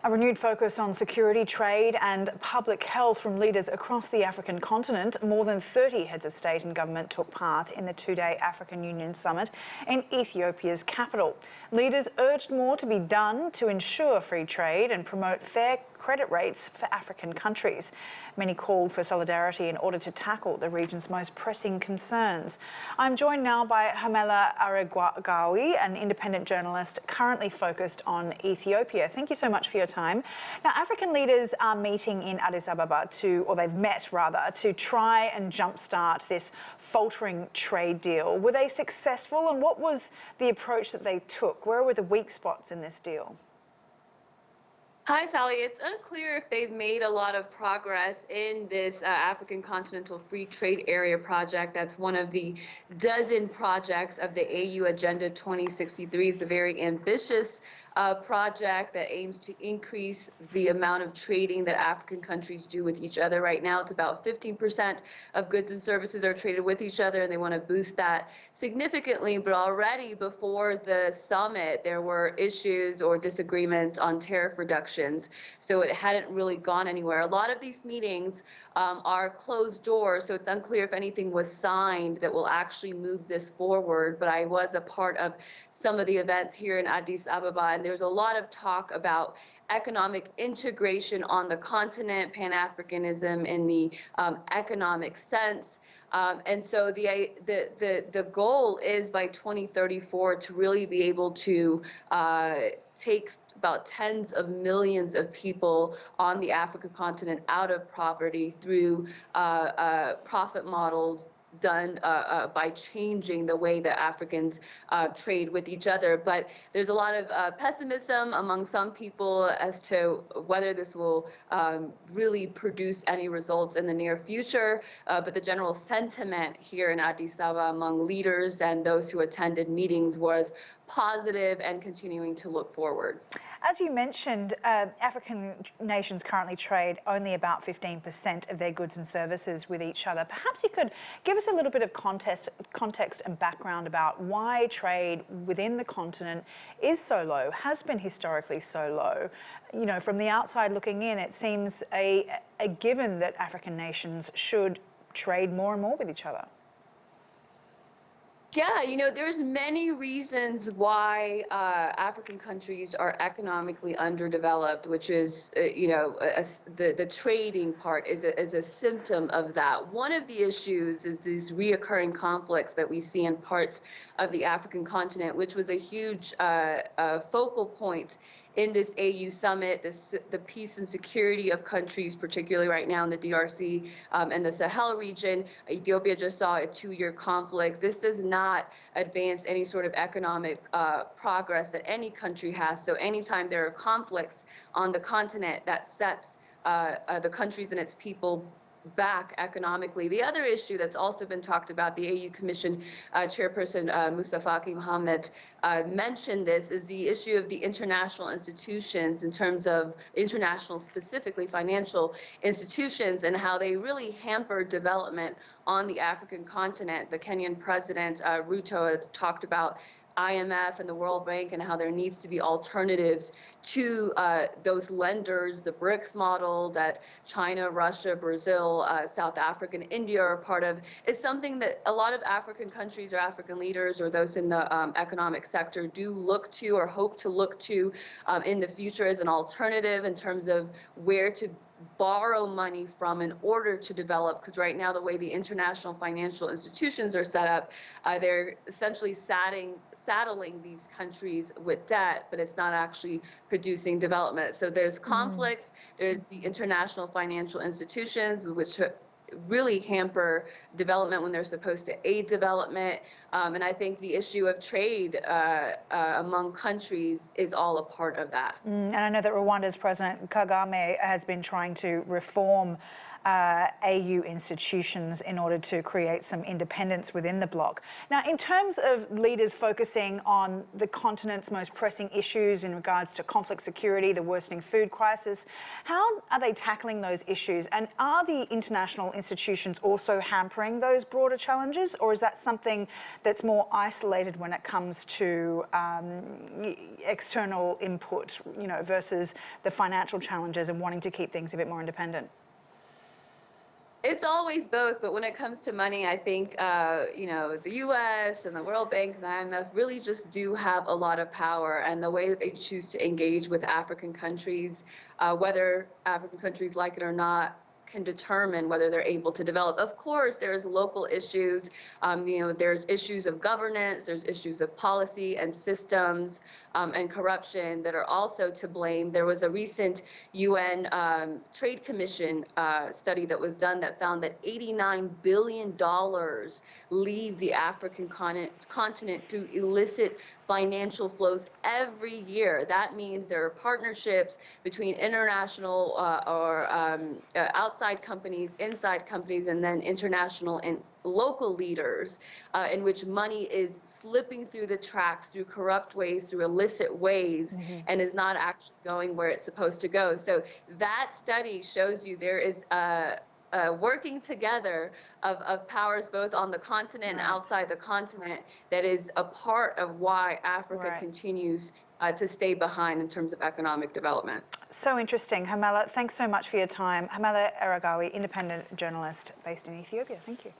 A renewed focus on security, trade and public health from leaders across the African continent. More than 30 heads of state and government took part in the two-day African Union Summit in Ethiopia's capital. Leaders urged more to be done to ensure free trade and promote fair credit rates for African countries. Many called for solidarity in order to tackle the region's most pressing concerns. I'm joined now by Hermela Aregawi, an independent journalist currently focused on Ethiopia. Thank you so much for your time. Now, African leaders are meeting in Addis Ababa they've met rather, to try and jumpstart this faltering trade deal. Were they successful, and what was the approach that they took? Where were the weak spots in this deal? Hi, Sally. It's unclear if they've made a lot of progress in this African Continental Free Trade Area project. That's one of the dozen projects of the AU Agenda 2063. It's a very ambitious project that aims to increase the amount of trading that African countries do with each other. Right now, it's about 15% of goods and services are traded with each other, and they want to boost that significantly. But already before the summit, there were issues or disagreements on tariff reductions, so it hadn't really gone anywhere. A lot of these meetings are closed doors, so it's unclear if anything was signed that will actually move this forward. But I was a part of some of the events here in Addis Ababa, and there's a lot of talk about economic integration on the continent, Pan-Africanism in the economic sense. And so the goal is by 2034 to really be able to take about tens of millions of people on the African continent out of poverty through profit models done by changing the way that Africans trade with each other. But there's a lot of pessimism among some people as to whether this will really produce any results in the near future. But the general sentiment here in Addis Ababa among leaders and those who attended meetings was positive and continuing to look forward. As you mentioned, African nations currently trade only about 15% of their goods and services with each other. Perhaps you could give us a little bit of context and background about why trade within the continent is so low, has been historically so low. You know, from the outside looking in, it seems a given that African nations should trade more and more with each other. Yeah, you know, there's many reasons why African countries are economically underdeveloped, which is, the trading part is a symptom of that. One of the issues is these reoccurring conflicts that we see in parts of the African continent, which was a huge focal point in this AU summit, the peace and security of countries, particularly right now in the DRC and the Sahel region. Ethiopia just saw a 2-year conflict. This does not advance any sort of economic progress that any country has. So anytime there are conflicts on the continent, that sets the countries and its people back economically. The other issue that's also been talked about, the AU Commission Chairperson Mustafa Mohammed mentioned this, is the issue of the international institutions in terms of international, specifically financial institutions, and how they really hamper development on the African continent. The Kenyan President Ruto has talked about IMF and the World Bank and how there needs to be alternatives to those lenders. The BRICS model that China, Russia, Brazil, South Africa, and India are part of is something that a lot of African countries or African leaders or those in the economic sector do look to or hope to look to in the future as an alternative in terms of where to borrow money from in order to develop, because right now the way the international financial institutions are set up, they're essentially saddling these countries with debt, but it's not actually producing development. So there's conflicts, there's the international financial institutions, which really hamper development when they're supposed to aid development. And I think the issue of trade among countries is all a part of that. And I know that Rwanda's President Kagame has been trying to reform AU institutions in order to create some independence within the bloc. Now, in terms of leaders focusing on the continent's most pressing issues in regards to conflict security, the worsening food crisis, how are they tackling those issues? And are the international institutions also hampering those broader challenges, or is that something that's more isolated when it comes to external input, versus the financial challenges and wanting to keep things a bit more independent? It's always both, but when it comes to money, I think, the U.S. and the World Bank and the IMF really just do have a lot of power, and the way that they choose to engage with African countries, whether African countries like it or not, can determine whether they're able to develop. Of course, there's local issues. There's issues of governance, there's issues of policy and systems and corruption that are also to blame. There was a recent UN Trade Commission study that was done that found that $89 billion leave the African continent through illicit financial flows every year. That means there are partnerships between international or outside companies, inside companies, and then international and local leaders in which money is slipping through the tracks through corrupt ways, through illicit ways, and is not actually going where it's supposed to go. So that study shows you there is working together of powers both on the continent and outside the continent that is a part of why Africa continues to stay behind in terms of economic development. So interesting. Hermela, thanks so much for your time. Hermela Aregawi, independent journalist based in Ethiopia. Thank you.